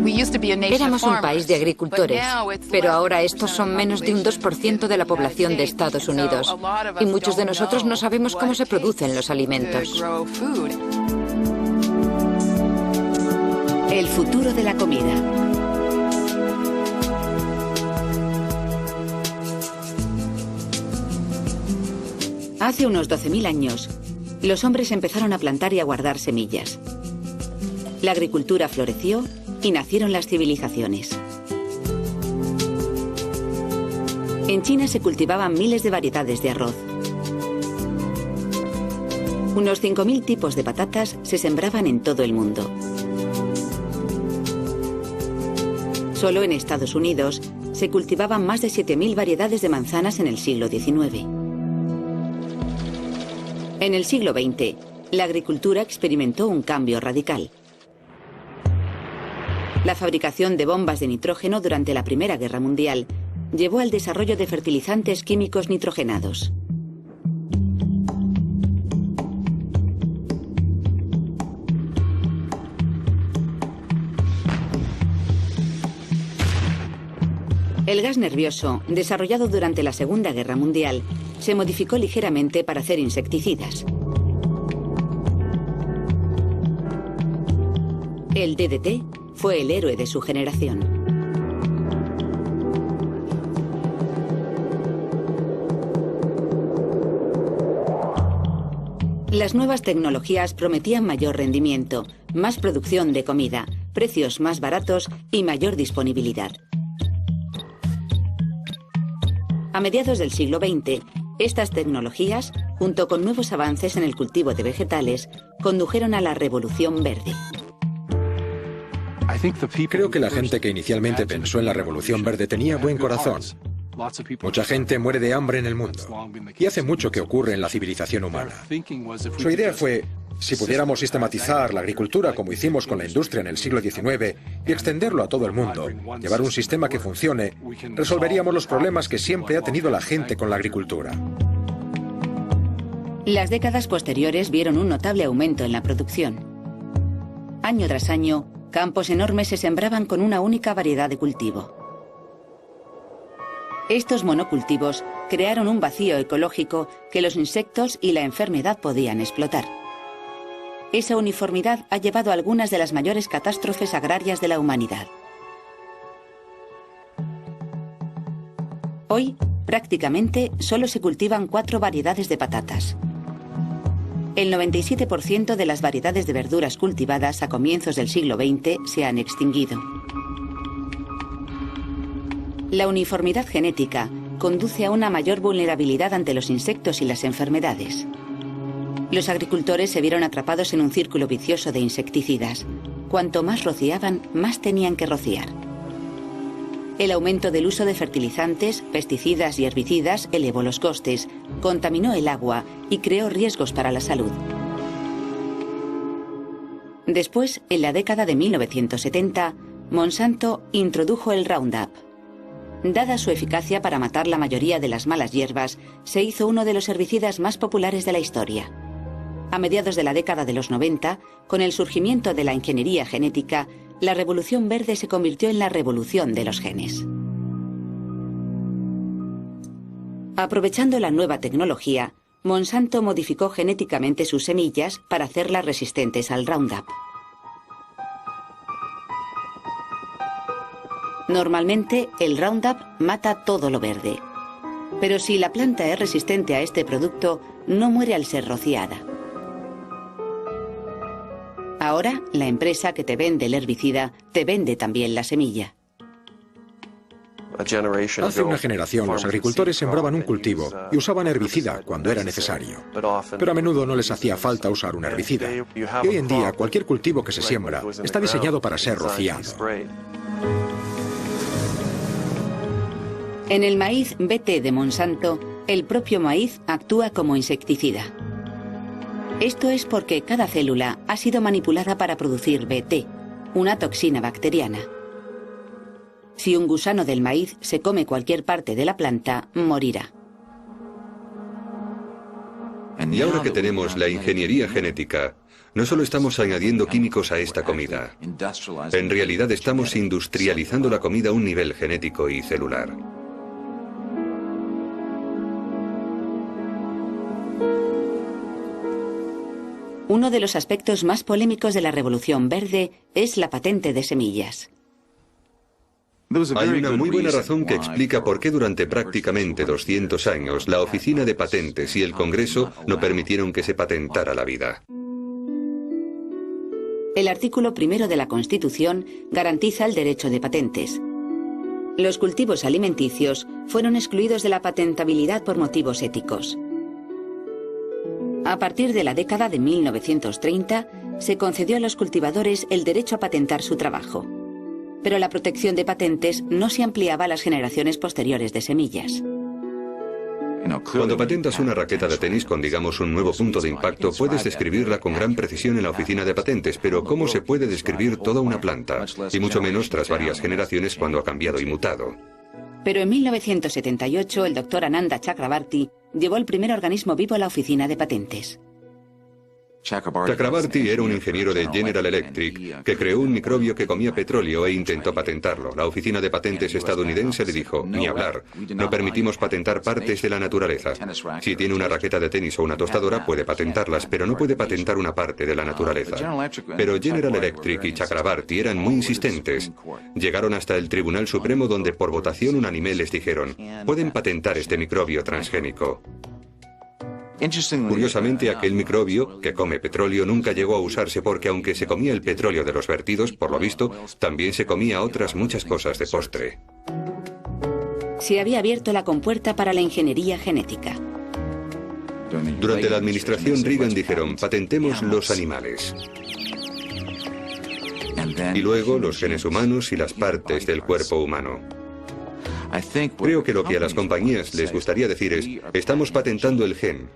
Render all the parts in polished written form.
Éramos un país de agricultores, pero ahora estos son menos de un 2% de la población de Estados Unidos. Y muchos de nosotros no sabemos cómo se producen los alimentos. El futuro de la comida. Hace unos 12.000 años, los hombres empezaron a plantar y a guardar semillas. La agricultura floreció y nacieron las civilizaciones. En China se cultivaban miles de variedades de arroz. Unos 5.000 tipos de patatas se sembraban en todo el mundo. Solo en Estados Unidos se cultivaban más de 7.000 variedades de manzanas en el siglo XIX. En el siglo XX, la agricultura experimentó un cambio radical. La fabricación de bombas de nitrógeno durante la Primera Guerra Mundial llevó al desarrollo de fertilizantes químicos nitrogenados. El gas nervioso, desarrollado durante la Segunda Guerra Mundial, se modificó ligeramente para hacer insecticidas. El DDT fue el héroe de su generación. Las nuevas tecnologías prometían mayor rendimiento, más producción de comida, precios más baratos y mayor disponibilidad. A mediados del siglo XX, estas tecnologías, junto con nuevos avances en el cultivo de vegetales, condujeron a la Revolución Verde. Creo que la gente que inicialmente pensó en la Revolución Verde tenía buen corazón. Mucha gente muere de hambre en el mundo, y hace mucho que ocurre en la civilización humana. Su idea fue, si pudiéramos sistematizar la agricultura como hicimos con la industria en el siglo XIX y extenderlo a todo el mundo, llevar un sistema que funcione, resolveríamos los problemas que siempre ha tenido la gente con la agricultura. Las décadas posteriores vieron un notable aumento en la producción. Año tras año, campos enormes se sembraban con una única variedad de cultivo. Estos monocultivos crearon un vacío ecológico que los insectos y la enfermedad podían explotar. Esa uniformidad ha llevado a algunas de las mayores catástrofes agrarias de la humanidad. Hoy, prácticamente, solo se cultivan 4 variedades de patatas. El 97% de las variedades de verduras cultivadas a comienzos del siglo XX se han extinguido. La uniformidad genética conduce a una mayor vulnerabilidad ante los insectos y las enfermedades. Los agricultores se vieron atrapados en un círculo vicioso de insecticidas. Cuanto más rociaban, más tenían que rociar. El aumento del uso de fertilizantes, pesticidas y herbicidas elevó los costes, contaminó el agua y creó riesgos para la salud. Después, en la década de 1970, Monsanto introdujo el Roundup. Dada su eficacia para matar la mayoría de las malas hierbas, se hizo uno de los herbicidas más populares de la historia. A mediados de la década de los 90, con el surgimiento de la ingeniería genética, la Revolución Verde se convirtió en la revolución de los genes. Aprovechando la nueva tecnología, Monsanto modificó genéticamente sus semillas para hacerlas resistentes al Roundup. Normalmente, el Roundup mata todo lo verde. Pero si la planta es resistente a este producto, no muere al ser rociada. Ahora, la empresa que te vende el herbicida te vende también la semilla. Hace una generación, los agricultores sembraban un cultivo y usaban herbicida cuando era necesario. Pero a menudo no les hacía falta usar un herbicida. Y hoy en día, cualquier cultivo que se siembra está diseñado para ser rociado. En el maíz BT de Monsanto, el propio maíz actúa como insecticida. Esto es porque cada célula ha sido manipulada para producir BT, una toxina bacteriana. Si un gusano del maíz se come cualquier parte de la planta, morirá. Y ahora que tenemos la ingeniería genética, No solo estamos añadiendo químicos a esta comida. En realidad estamos industrializando la comida a un nivel genético y celular. Uno de los aspectos más polémicos de la Revolución Verde es la patente de semillas. Hay una muy buena razón que explica por qué durante prácticamente 200 años la Oficina de Patentes y el Congreso no permitieron que se patentara la vida. El artículo 1 de la Constitución garantiza el derecho de patentes. Los cultivos alimenticios fueron excluidos de la patentabilidad por motivos éticos. A partir de la década de 1930, se concedió a los cultivadores el derecho a patentar su trabajo. Pero la protección de patentes no se ampliaba a las generaciones posteriores de semillas. Cuando patentas una raqueta de tenis con, digamos, un nuevo punto de impacto, puedes describirla con gran precisión en la oficina de patentes, pero ¿cómo se puede describir toda una planta? Y mucho menos tras varias generaciones cuando ha cambiado y mutado. Pero en 1978, el doctor Ananda Chakrabarty llevó el primer organismo vivo a la oficina de patentes. Chakrabarty era un ingeniero de General Electric que creó un microbio que comía petróleo e intentó patentarlo. La oficina de patentes estadounidense le dijo, ni hablar, no permitimos patentar partes de la naturaleza. Si tiene una raqueta de tenis o una tostadora puede patentarlas, pero no puede patentar una parte de la naturaleza. Pero General Electric y Chakrabarty eran muy insistentes. Llegaron hasta el Tribunal Supremo donde por votación unánime les dijeron, pueden patentar este microbio transgénico. Curiosamente, aquel microbio, que come petróleo, nunca llegó a usarse porque aunque se comía el petróleo de los vertidos, por lo visto, también se comía otras muchas cosas de postre. Se había abierto la compuerta para la ingeniería genética. Durante la administración Reagan dijeron, patentemos los animales. Y luego los genes humanos y las partes del cuerpo humano. Creo que lo que a las compañías les gustaría decir es, estamos patentando el gen,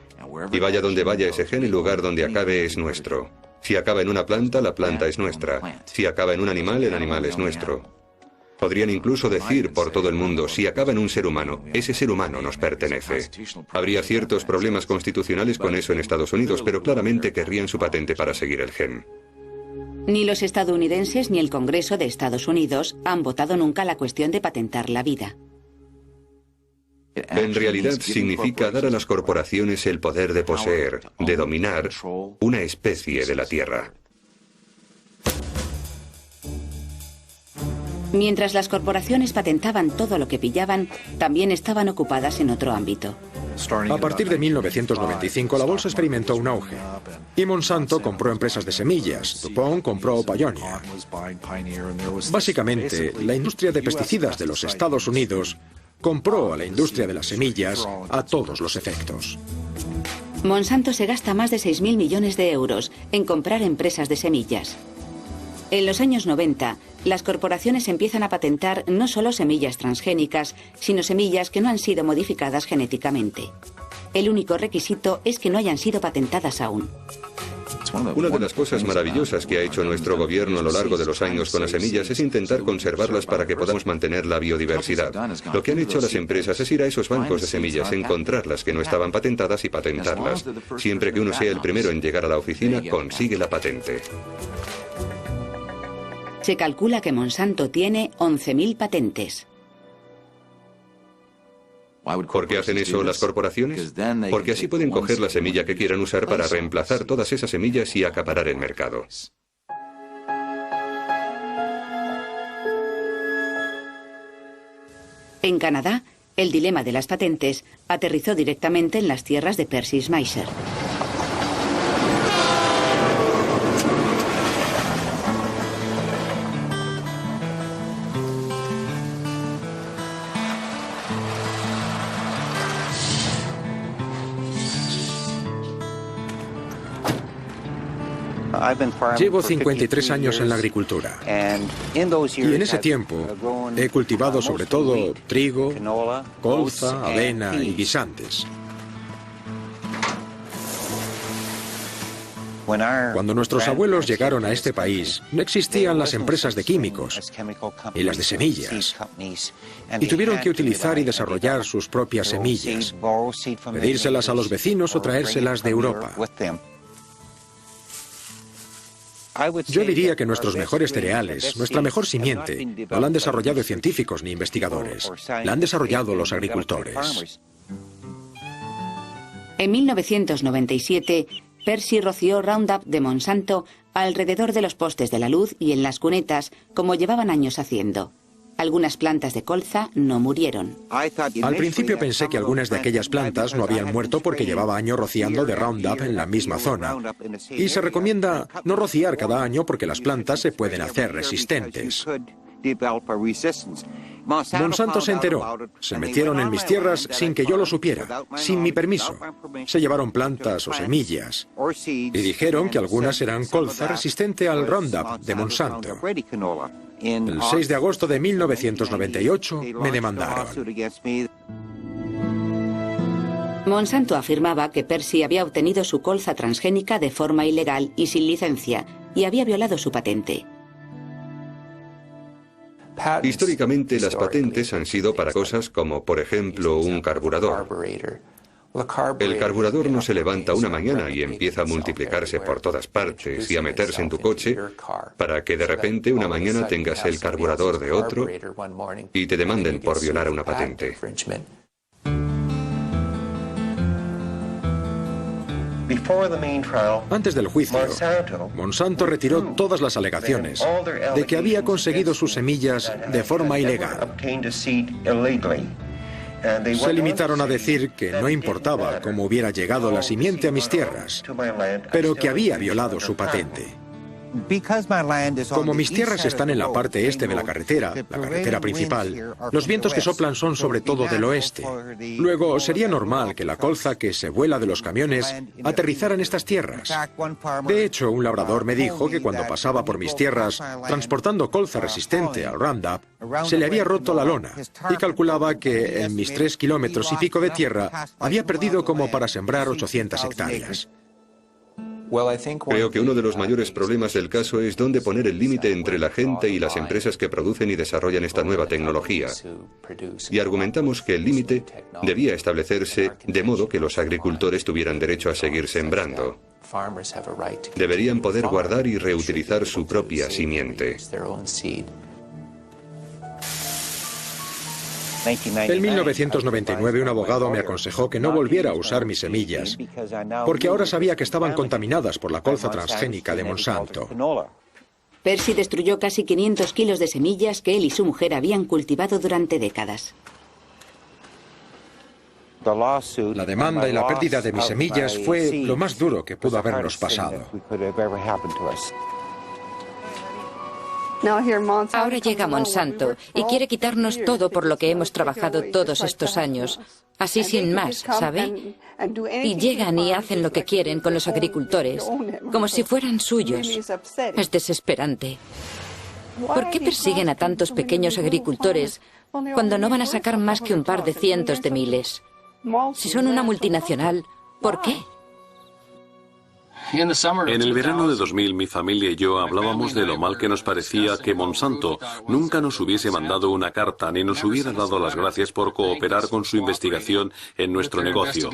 y vaya donde vaya ese gen, el lugar donde acabe es nuestro. Si acaba en una planta, la planta es nuestra. Si acaba en un animal, el animal es nuestro. Podrían incluso decir por todo el mundo, si acaba en un ser humano, ese ser humano nos pertenece. Habría ciertos problemas constitucionales con eso en Estados Unidos, pero claramente querrían su patente para seguir el gen. Ni los estadounidenses ni el Congreso de Estados Unidos han votado nunca la cuestión de patentar la vida. En realidad significa dar a las corporaciones el poder de poseer, de dominar una especie de la Tierra. Mientras las corporaciones patentaban todo lo que pillaban, también estaban ocupadas en otro ámbito. A partir de 1995 la bolsa experimentó un auge y Monsanto compró empresas de semillas, DuPont compró Pioneer. Básicamente, la industria de pesticidas de los Estados Unidos compró a la industria de las semillas a todos los efectos. Monsanto se gasta más de 6.000 millones de euros en comprar empresas de semillas. En los años 90, las corporaciones empiezan a patentar no solo semillas transgénicas, sino semillas que no han sido modificadas genéticamente. El único requisito es que no hayan sido patentadas aún. Una de las cosas maravillosas que ha hecho nuestro gobierno a lo largo de los años con las semillas es intentar conservarlas para que podamos mantener la biodiversidad. Lo que han hecho las empresas es ir a esos bancos de semillas, encontrar las que no estaban patentadas y patentarlas. Siempre que uno sea el primero en llegar a la oficina, consigue la patente. Se calcula que Monsanto tiene 11.000 patentes. ¿Por qué hacen eso las corporaciones? Porque así pueden coger la semilla que quieran usar para reemplazar todas esas semillas y acaparar el mercado. En Canadá, el dilema de las patentes aterrizó directamente en las tierras de Percy Schmeiser. Llevo 53 años en la agricultura y en ese tiempo he cultivado sobre todo trigo, colza, avena y guisantes. Cuando nuestros abuelos llegaron a este país, no existían las empresas de químicos y las de semillas, y tuvieron que utilizar y desarrollar sus propias semillas, pedírselas a los vecinos o traérselas de Europa. Yo diría que nuestros mejores cereales, nuestra mejor simiente, no la han desarrollado científicos ni investigadores, la han desarrollado los agricultores. En 1997, Percy roció Roundup de Monsanto alrededor de los postes de la luz y en las cunetas, como llevaban años haciendo. Algunas plantas de colza no murieron. Al principio pensé que algunas de aquellas plantas no habían muerto porque llevaba años rociando de Roundup en la misma zona. Y se recomienda no rociar cada año porque las plantas se pueden hacer resistentes. Monsanto se enteró. Se metieron en mis tierras sin que yo lo supiera, sin mi permiso. Se llevaron plantas o semillas y dijeron que algunas eran colza resistente al Roundup de Monsanto. El 6 de agosto de 1998 me demandaron. Monsanto afirmaba que Percy había obtenido su colza transgénica de forma ilegal y sin licencia y había violado su patente. Históricamente, las patentes han sido para cosas como, por ejemplo, un carburador. El carburador no se levanta una mañana y empieza a multiplicarse por todas partes y a meterse en tu coche para que de repente una mañana tengas el carburador de otro y te demanden por violar una patente. Antes del juicio, Monsanto retiró todas las alegaciones de que había conseguido sus semillas de forma ilegal. Se limitaron a decir que no importaba cómo hubiera llegado la simiente a mis tierras, pero que había violado su patente. Como mis tierras están en la parte este de la carretera principal, los vientos que soplan son sobre todo del oeste. Luego, sería normal que la colza que se vuela de los camiones aterrizara en estas tierras. De hecho, un labrador me dijo que cuando pasaba por mis tierras transportando colza resistente al Roundup, se le había roto la lona y calculaba que en mis 3 kilómetros y pico de tierra había perdido como para sembrar 800 hectáreas. Creo que uno de los mayores problemas del caso es dónde poner el límite entre la gente y las empresas que producen y desarrollan esta nueva tecnología. Y argumentamos que el límite debía establecerse de modo que los agricultores tuvieran derecho a seguir sembrando. Deberían poder guardar y reutilizar su propia simiente. En 1999 un abogado me aconsejó que no volviera a usar mis semillas, porque ahora sabía que estaban contaminadas por la colza transgénica de Monsanto. Percy destruyó casi 500 kilos de semillas que él y su mujer habían cultivado durante décadas. La demanda y la pérdida de mis semillas fue lo más duro que pudo habernos pasado. Ahora llega Monsanto y quiere quitarnos todo por lo que hemos trabajado todos estos años. Así sin más, ¿sabe? Y llegan y hacen lo que quieren con los agricultores, como si fueran suyos. Es desesperante. ¿Por qué persiguen a tantos pequeños agricultores cuando no van a sacar más que un par de cientos de miles? Si son una multinacional, ¿por qué? En el verano de 2000, mi familia y yo hablábamos de lo mal que nos parecía que Monsanto nunca nos hubiese mandado una carta ni nos hubiera dado las gracias por cooperar con su investigación en nuestro negocio.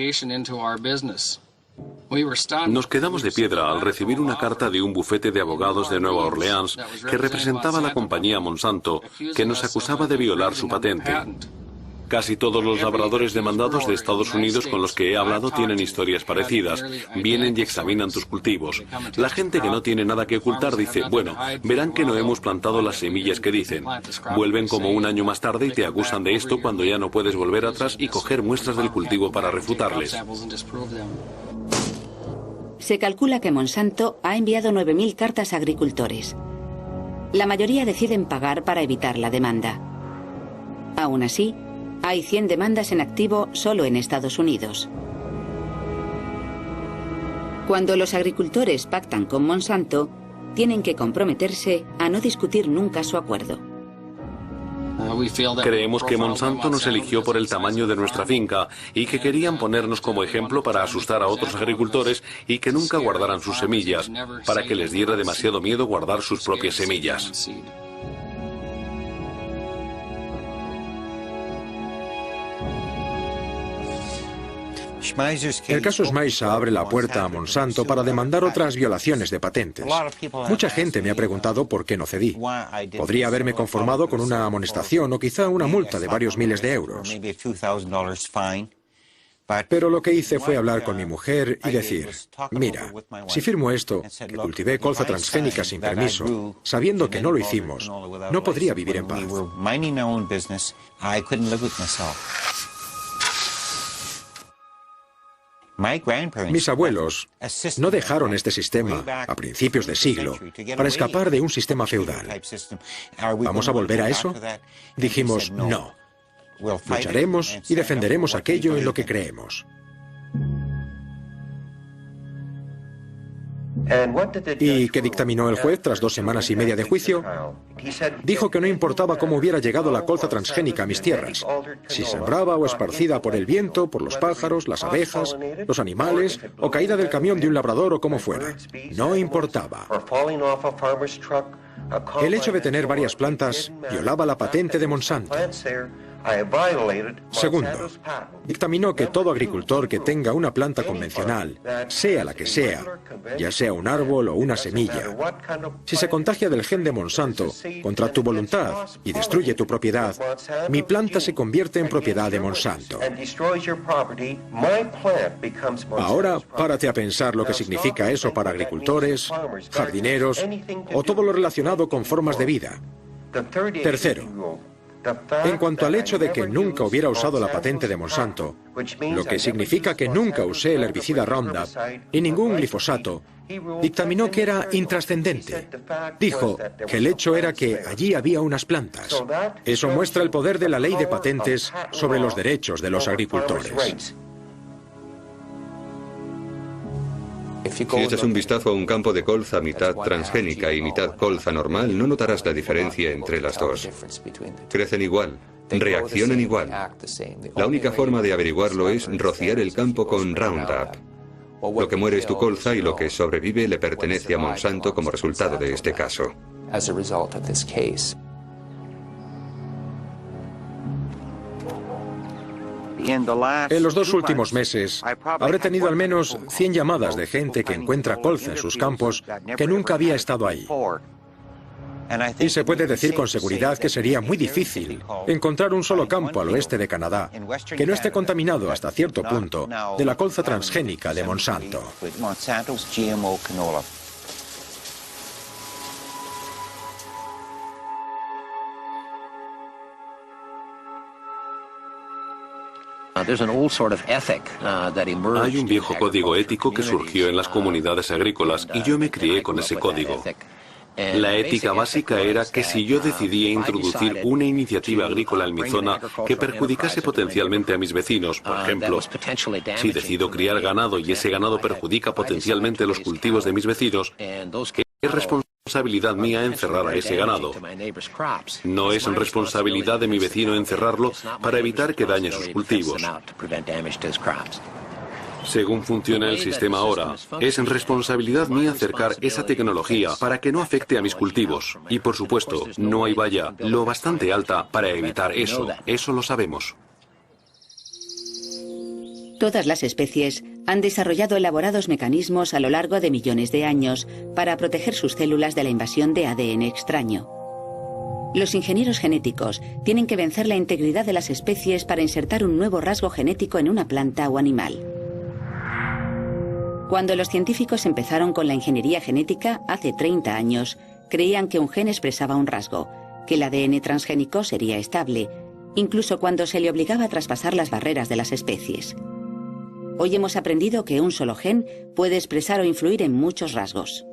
Nos quedamos de piedra al recibir una carta de un bufete de abogados de Nueva Orleans que representaba a la compañía Monsanto, que nos acusaba de violar su patente. Casi todos los labradores demandados de Estados Unidos con los que he hablado tienen historias parecidas. Vienen y examinan tus cultivos. La gente que no tiene nada que ocultar dice, bueno, verán que no hemos plantado las semillas que dicen. Vuelven como un año más tarde y te acusan de esto cuando ya no puedes volver atrás y coger muestras del cultivo para refutarles. Se calcula que Monsanto ha enviado 9.000 cartas a agricultores. La mayoría deciden pagar para evitar la demanda. Aún así, hay 100 demandas en activo solo en Estados Unidos. Cuando los agricultores pactan con Monsanto, tienen que comprometerse a no discutir nunca su acuerdo. Creemos que Monsanto nos eligió por el tamaño de nuestra finca y que querían ponernos como ejemplo para asustar a otros agricultores y que nunca guardaran sus semillas, para que les diera demasiado miedo guardar sus propias semillas. El caso Schmeisser abre la puerta a Monsanto para demandar otras violaciones de patentes. Mucha gente me ha preguntado por qué no cedí. Podría haberme conformado con una amonestación o quizá una multa de varios miles de euros. Pero lo que hice fue hablar con mi mujer y decir, mira, si firmo esto, que cultivé colza transgénica sin permiso, sabiendo que no lo hicimos, no podría vivir en paz. Mis abuelos no dejaron este sistema a principios de siglo para escapar de un sistema feudal. ¿Vamos a volver a eso? Dijimos, no. Lucharemos y defenderemos aquello en lo que creemos. ¿Y qué dictaminó el juez tras 2 semanas y media de juicio? Dijo que no importaba cómo hubiera llegado la colza transgénica a mis tierras, si sembraba o esparcida por el viento, por los pájaros, las abejas, los animales, o caída del camión de un labrador o como fuera. No importaba. El hecho de tener varias plantas violaba la patente de Monsanto. Segundo, dictaminó que todo agricultor que tenga una planta convencional, sea la que sea, ya sea un árbol o una semilla, si se contagia del gen de Monsanto contra tu voluntad y destruye tu propiedad, mi planta se convierte en propiedad de Monsanto. Ahora, párate a pensar lo que significa eso para agricultores, jardineros o todo lo relacionado con formas de vida. Tercero, en cuanto al hecho de que nunca hubiera usado la patente de Monsanto, lo que significa que nunca usé el herbicida Roundup y ningún glifosato, dictaminó que era intrascendente. Dijo que el hecho era que allí había unas plantas. Eso muestra el poder de la ley de patentes sobre los derechos de los agricultores. Si echas un vistazo a un campo de colza mitad transgénica y mitad colza normal, no notarás la diferencia entre las dos. Crecen igual, reaccionan igual. La única forma de averiguarlo es rociar el campo con Roundup. Lo que muere es tu colza y lo que sobrevive le pertenece a Monsanto como resultado de este caso. En los 2 últimos meses, habré tenido al menos 100 llamadas de gente que encuentra colza en sus campos que nunca había estado ahí. Y se puede decir con seguridad que sería muy difícil encontrar un solo campo al oeste de Canadá que no esté contaminado hasta cierto punto de la colza transgénica de Monsanto. Hay un viejo código ético que surgió en las comunidades agrícolas y yo me crié con ese código. La ética básica era que si yo decidía introducir una iniciativa agrícola en mi zona que perjudicase potencialmente a mis vecinos, por ejemplo, si decido criar ganado y ese ganado perjudica potencialmente los cultivos de mis vecinos, es responsabilidad mía encerrar a ese ganado. No es responsabilidad de mi vecino encerrarlo para evitar que dañe sus cultivos. Según funciona el sistema ahora, es responsabilidad mía acercar esa tecnología para que no afecte a mis cultivos. Y por supuesto, no hay valla lo bastante alta para evitar eso. Eso lo sabemos. Todas las especies han desarrollado elaborados mecanismos a lo largo de millones de años para proteger sus células de la invasión de ADN extraño. Los ingenieros genéticos tienen que vencer la integridad de las especies para insertar un nuevo rasgo genético en una planta o animal. Cuando los científicos empezaron con la ingeniería genética hace 30 años, creían que un gen expresaba un rasgo, que el ADN transgénico sería estable, incluso cuando se le obligaba a traspasar las barreras de las especies. Hoy hemos aprendido que un solo gen puede expresar o influir en muchos rasgos.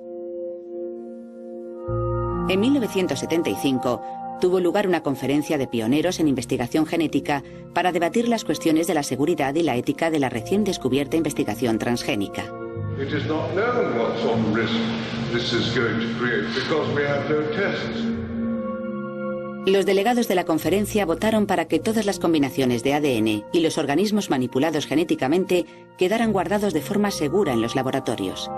En 1975 tuvo lugar una conferencia de pioneros en investigación genética para debatir las cuestiones de la seguridad y la ética de la recién descubierta investigación transgénica. Los delegados de la conferencia votaron para que todas las combinaciones de ADN y los organismos manipulados genéticamente quedaran guardados de forma segura en los laboratorios.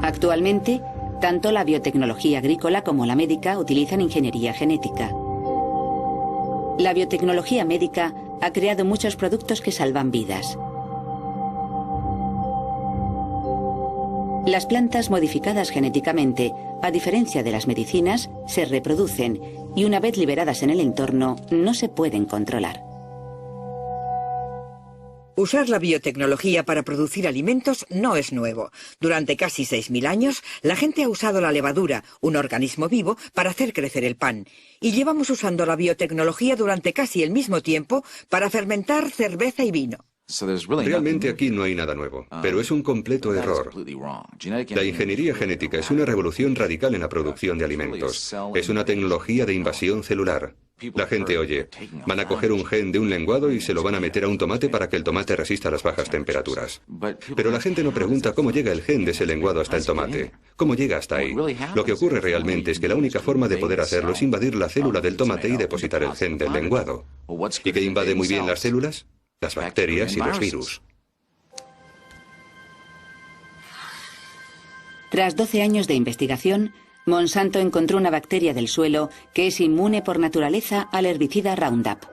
Actualmente, tanto la biotecnología agrícola como la médica utilizan ingeniería genética. La biotecnología médica ha creado muchos productos que salvan vidas. Las plantas modificadas genéticamente, a diferencia de las medicinas, se reproducen y una vez liberadas en el entorno, no se pueden controlar. Usar la biotecnología para producir alimentos no es nuevo. Durante casi 6.000 años, la gente ha usado la levadura, un organismo vivo, para hacer crecer el pan. Y llevamos usando la biotecnología durante casi el mismo tiempo para fermentar cerveza y vino. Realmente aquí no hay nada nuevo, pero es un completo error. La ingeniería genética es una revolución radical en la producción de alimentos. Es una tecnología de invasión celular. La gente oye, van a coger un gen de un lenguado y se lo van a meter a un tomate para que el tomate resista las bajas temperaturas. Pero la gente no pregunta cómo llega el gen de ese lenguado hasta el tomate. ¿Cómo llega hasta ahí? Lo que ocurre realmente es que la única forma de poder hacerlo es invadir la célula del tomate y depositar el gen del lenguado. ¿Y qué invade muy bien las células? Las bacterias y los virus. Tras 12 años de investigación, Monsanto encontró una bacteria del suelo que es inmune por naturaleza al herbicida Roundup.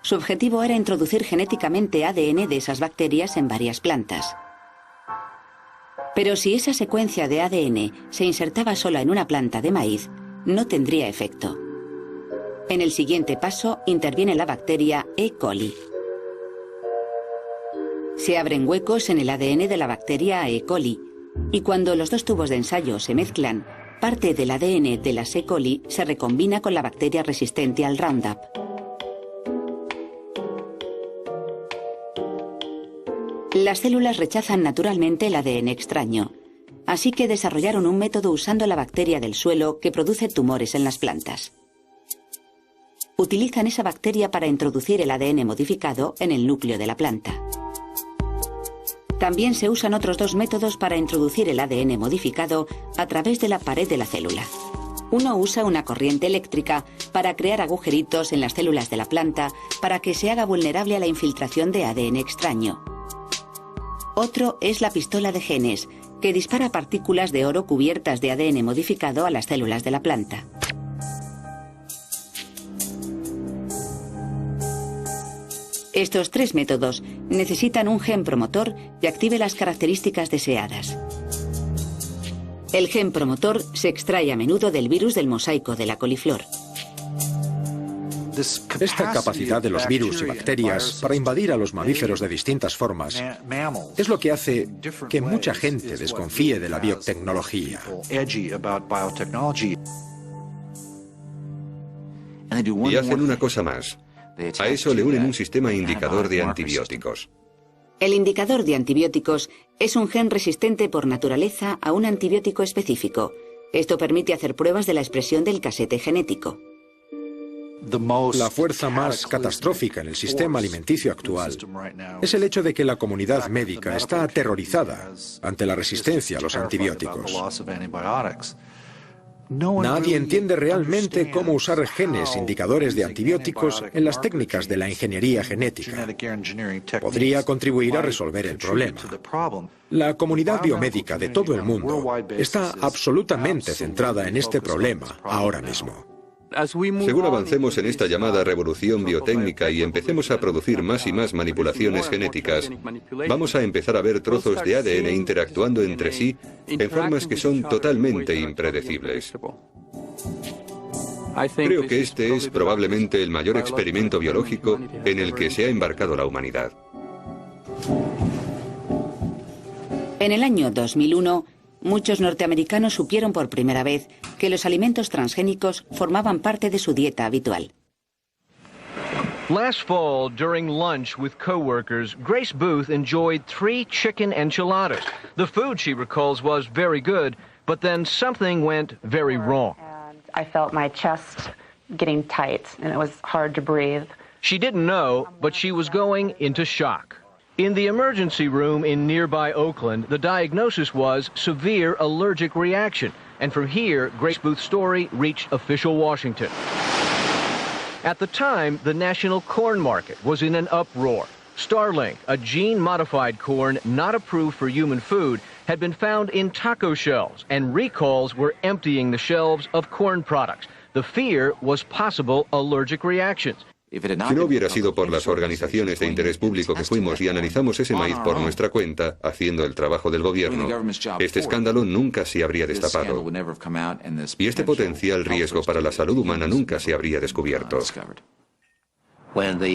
Su objetivo era introducir genéticamente ADN de esas bacterias en varias plantas. Pero si esa secuencia de ADN se insertaba sola en una planta de maíz, no tendría efecto. En el siguiente paso interviene la bacteria E. coli. Se abren huecos en el ADN de la bacteria E. coli, y cuando los dos tubos de ensayo se mezclan, parte del ADN de las E. coli se recombina con la bacteria resistente al Roundup. Las células rechazan naturalmente el ADN extraño, así que desarrollaron un método usando la bacteria del suelo que produce tumores en las plantas. Utilizan esa bacteria para introducir el ADN modificado en el núcleo de la planta. También se usan otros dos métodos para introducir el ADN modificado a través de la pared de la célula. Uno usa una corriente eléctrica para crear agujeritos en las células de la planta para que se haga vulnerable a la infiltración de ADN extraño. Otro es la pistola de genes, que dispara partículas de oro cubiertas de ADN modificado a las células de la planta. Estos tres métodos necesitan un gen promotor que active las características deseadas. El gen promotor se extrae a menudo del virus del mosaico de la coliflor. Esta capacidad de los virus y bacterias para invadir a los mamíferos de distintas formas es lo que hace que mucha gente desconfíe de la biotecnología. Y hacen una cosa más. A eso le unen un sistema indicador de antibióticos. El indicador de antibióticos es un gen resistente por naturaleza a un antibiótico específico. Esto permite hacer pruebas de la expresión del casete genético. La fuerza más catastrófica en el sistema alimenticio actual es el hecho de que la comunidad médica está aterrorizada ante la resistencia a los antibióticos. Nadie entiende realmente cómo usar genes indicadores de antibióticos en las técnicas de la ingeniería genética. Podría contribuir a resolver el problema. La comunidad biomédica de todo el mundo está absolutamente centrada en este problema ahora mismo. Según avancemos en esta llamada revolución biotécnica y empecemos a producir más y más manipulaciones genéticas, vamos a empezar a ver trozos de ADN interactuando entre sí en formas que son totalmente impredecibles. Creo que este es probablemente el mayor experimento biológico en el que se ha embarcado la humanidad. En el año 2001, muchos norteamericanos supieron por primera vez que los alimentos transgénicos formaban parte de su dieta habitual. Last fall, during lunch with coworkers, Grace Booth enjoyed 3 chicken enchiladas. The food, she recalls, was very good, but then something went very wrong. I felt my chest getting tight, and it was hard to breathe. She didn't know, but she was going into shock. In the emergency room in nearby Oakland, the diagnosis was severe allergic reaction. And from here, Grace Booth's story reached official Washington. At the time, the national corn market was in an uproar. Starlink, a gene-modified corn not approved for human food, had been found in taco shells, and recalls were emptying the shelves of corn products. The fear was possible allergic reactions. Si no hubiera sido por las organizaciones de interés público que fuimos y analizamos ese maíz por nuestra cuenta, haciendo el trabajo del gobierno, este escándalo nunca se habría destapado. Y este potencial riesgo para la salud humana nunca se habría descubierto.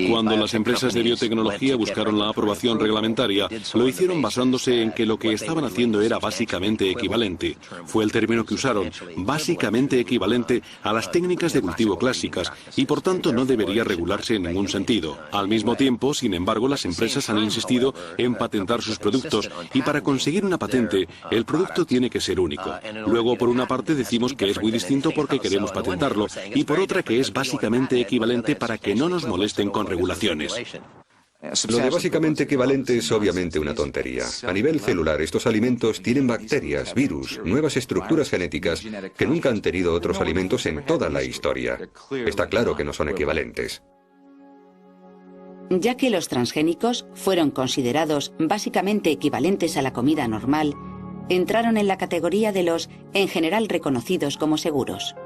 Cuando las empresas de biotecnología buscaron la aprobación reglamentaria, lo hicieron basándose en que lo que estaban haciendo era básicamente equivalente. Fue el término que usaron, básicamente equivalente a las técnicas de cultivo clásicas, y por tanto no debería regularse en ningún sentido. Al mismo tiempo, sin embargo, las empresas han insistido en patentar sus productos, y para conseguir una patente, el producto tiene que ser único. Luego, por una parte, decimos que es muy distinto porque queremos patentarlo, y por otra que es básicamente equivalente para que no nos moleste con regulaciones. Lo de básicamente equivalente es obviamente una tontería. A nivel celular, estos alimentos tienen bacterias, virus, nuevas estructuras genéticas que nunca han tenido otros alimentos en toda la historia. Está claro que no son equivalentes. Ya que los transgénicos fueron considerados básicamente equivalentes a la comida normal, entraron en la categoría de los, en general, reconocidos como seguros.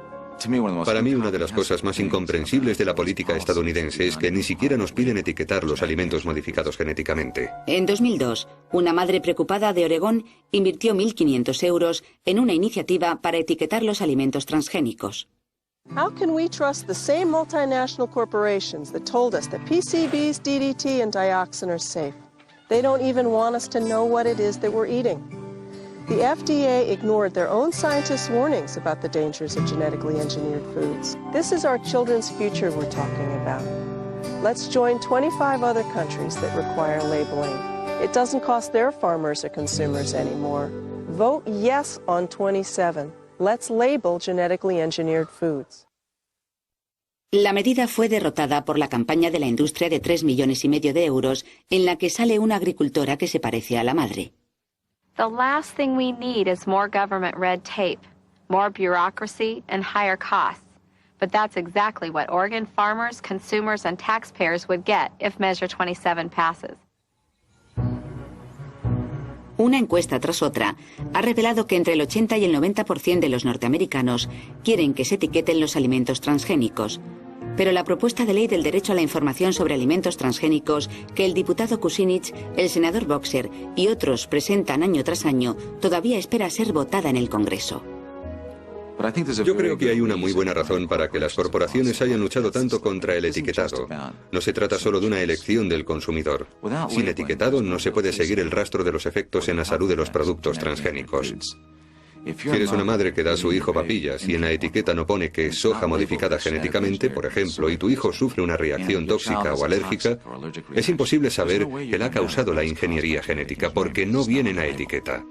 Para mí, una de las cosas más incomprensibles de la política estadounidense es que ni siquiera nos piden etiquetar los alimentos modificados genéticamente. En 2002, una madre preocupada de Oregón invirtió 1.500 euros en una iniciativa para etiquetar los alimentos transgénicos. How can we trust the same multinational corporations that told us that PCBs, DDT, and dioxin are safe? They don't even want us to know what it is that we're eating. The FDA ignored their own scientists' warnings about the dangers of genetically engineered foods. This is our children's future we're talking about. Let's join 25 other countries that require labeling. It doesn't cost their farmers or consumers anymore. Vote yes on 27. Let's label genetically engineered foods. La medida fue derrotada por la campaña de la industria de 3,5 millones de euros, en la que sale una agricultora que se parece a la madre. The last thing we need is more government red tape, more bureaucracy, and higher costs. But that's exactly what Oregon farmers, consumers, and taxpayers would get if Measure 27 passes. Una encuesta tras otra ha revelado que entre el 80 y el 90% de los norteamericanos quieren que se etiqueten los alimentos transgénicos. Pero la propuesta de ley del derecho a la información sobre alimentos transgénicos que el diputado Kucinich, el senador Boxer y otros presentan año tras año todavía espera ser votada en el Congreso. Yo creo que hay una muy buena razón para que las corporaciones hayan luchado tanto contra el etiquetado. No se trata solo de una elección del consumidor. Sin etiquetado no se puede seguir el rastro de los efectos en la salud de los productos transgénicos. Si eres una madre que da a su hijo papillas y en la etiqueta no pone que es soja modificada genéticamente, por ejemplo, y tu hijo sufre una reacción tóxica o alérgica, es imposible saber que le ha causado la ingeniería genética porque no viene en la etiqueta.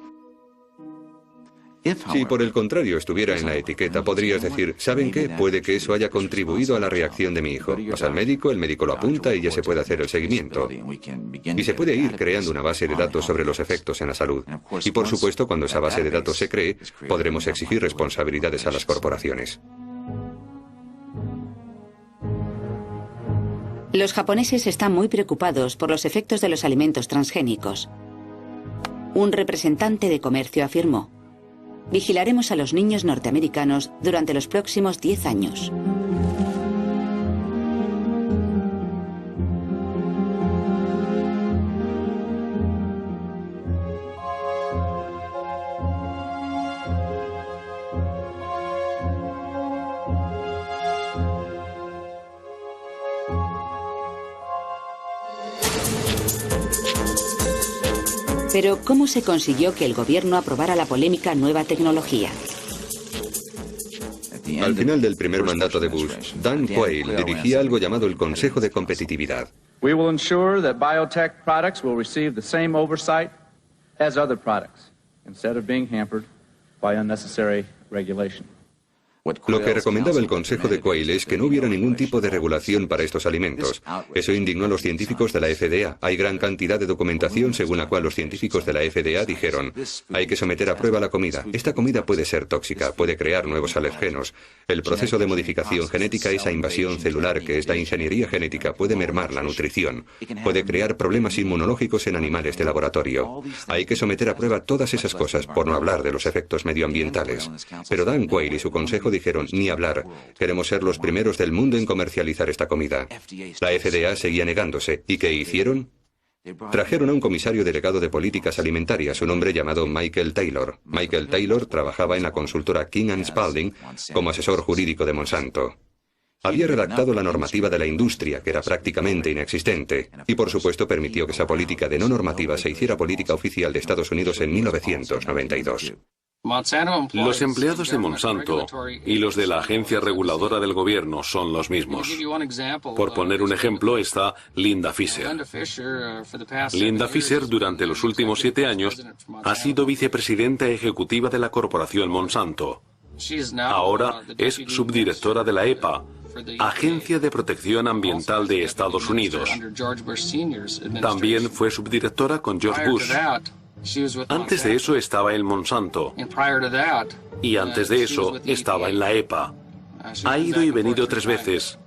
Si por el contrario estuviera en la etiqueta, podrías decir, ¿saben qué? Puede que eso haya contribuido a la reacción de mi hijo. Vas al médico, el médico lo apunta y ya se puede hacer el seguimiento. Y se puede ir creando una base de datos sobre los efectos en la salud. Y por supuesto, cuando esa base de datos se cree, podremos exigir responsabilidades a las corporaciones. Los japoneses están muy preocupados por los efectos de los alimentos transgénicos. Un representante de comercio afirmó: vigilaremos a los niños norteamericanos durante los próximos 10 años. Pero, ¿cómo se consiguió que el gobierno aprobara la polémica nueva tecnología? Al final del primer mandato de Bush, Dan Quayle dirigía algo llamado el Consejo de Competitividad. We will ensure that biotech products will receive the same oversight as other products, instead of being hampered by unnecessary regulation. Lo que recomendaba el Consejo de Quayle es que no hubiera ningún tipo de regulación para estos alimentos. Eso indignó a los científicos de la FDA. Hay gran cantidad de documentación según la cual los científicos de la FDA dijeron: hay que someter a prueba la comida. Esta comida puede ser tóxica, puede crear nuevos alergenos. El proceso de modificación genética, esa invasión celular que es la ingeniería genética, puede mermar la nutrición. Puede crear problemas inmunológicos en animales de laboratorio. Hay que someter a prueba todas esas cosas, por no hablar de los efectos medioambientales. Pero Dan Quayle y su Consejo dijeron, ni hablar, queremos ser los primeros del mundo en comercializar esta comida. La FDA seguía negándose. ¿Y qué hicieron? Trajeron a un comisario delegado de políticas alimentarias, un hombre llamado Michael Taylor. Michael Taylor trabajaba en la consultora King & Spalding como asesor jurídico de Monsanto. Había redactado la normativa de la industria, que era prácticamente inexistente, y por supuesto permitió que esa política de no normativa se hiciera política oficial de Estados Unidos en 1992. Los empleados de Monsanto y los de la agencia reguladora del gobierno son los mismos. Por poner un ejemplo está Linda Fisher. Linda Fisher, durante los últimos 7 años, ha sido vicepresidenta ejecutiva de la corporación Monsanto. Ahora es subdirectora de la EPA, Agencia de Protección Ambiental de Estados Unidos. También fue subdirectora con George Bush. Antes de eso estaba en Monsanto. Y antes de eso estaba en la EPA. Ha ido y venido 3 veces.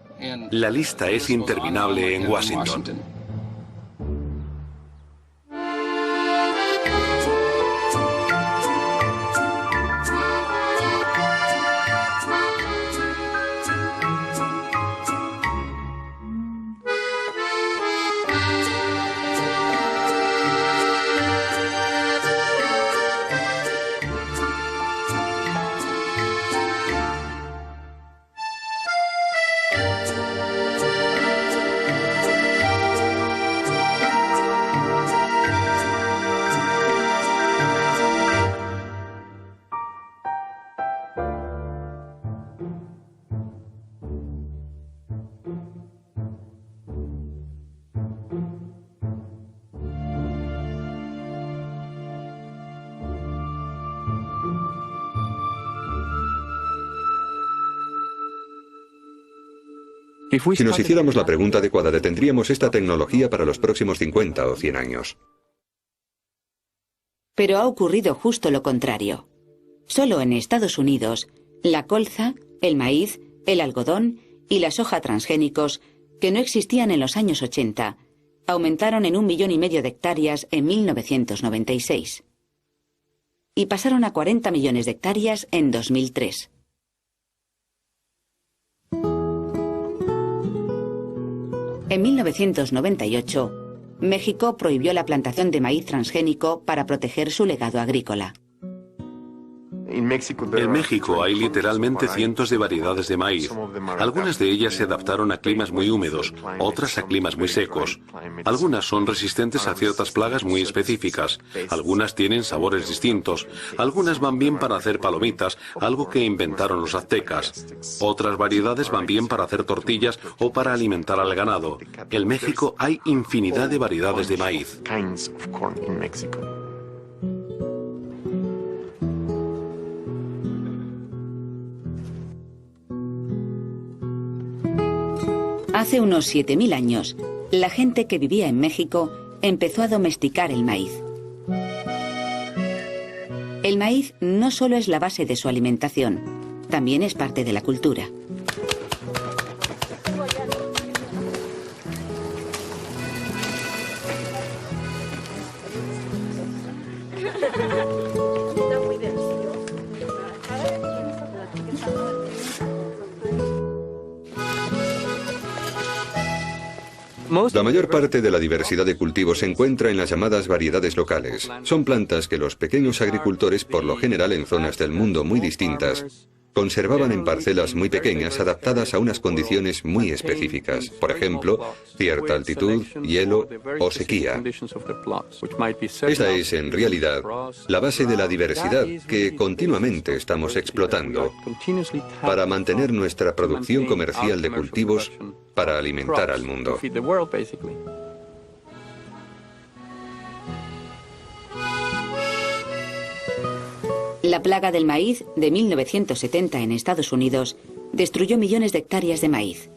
La lista es interminable en Washington. Si nos hiciéramos la pregunta adecuada, detendríamos esta tecnología para los próximos 50 o 100 años. Pero ha ocurrido justo lo contrario. Solo en Estados Unidos, la colza, el maíz, el algodón y la soja transgénicos, que no existían en los años 80, aumentaron en 1,5 millones de hectáreas en 1996. Y pasaron a 40 millones de hectáreas en 2003. En 1998, México prohibió la plantación de maíz transgénico para proteger su legado agrícola. En México hay literalmente cientos de variedades de maíz. Algunas de ellas se adaptaron a climas muy húmedos, otras a climas muy secos. Algunas son resistentes a ciertas plagas muy específicas. Algunas tienen sabores distintos. Algunas van bien para hacer palomitas, algo que inventaron los aztecas. Otras variedades van bien para hacer tortillas o para alimentar al ganado. En México hay infinidad de variedades de maíz. Hace unos 7.000 años, la gente que vivía en México empezó a domesticar el maíz. El maíz no solo es la base de su alimentación, también es parte de la cultura. La mayor parte de la diversidad de cultivos se encuentra en las llamadas variedades locales. Son plantas que los pequeños agricultores, por lo general en zonas del mundo muy distintas, conservaban en parcelas muy pequeñas adaptadas a unas condiciones muy específicas. Por ejemplo, cierta altitud, hielo o sequía. Esa es, en realidad, la base de la diversidad que continuamente estamos explotando para mantener nuestra producción comercial de cultivos para alimentar al mundo. La plaga del maíz de 1970 en Estados Unidos destruyó millones de hectáreas de maíz.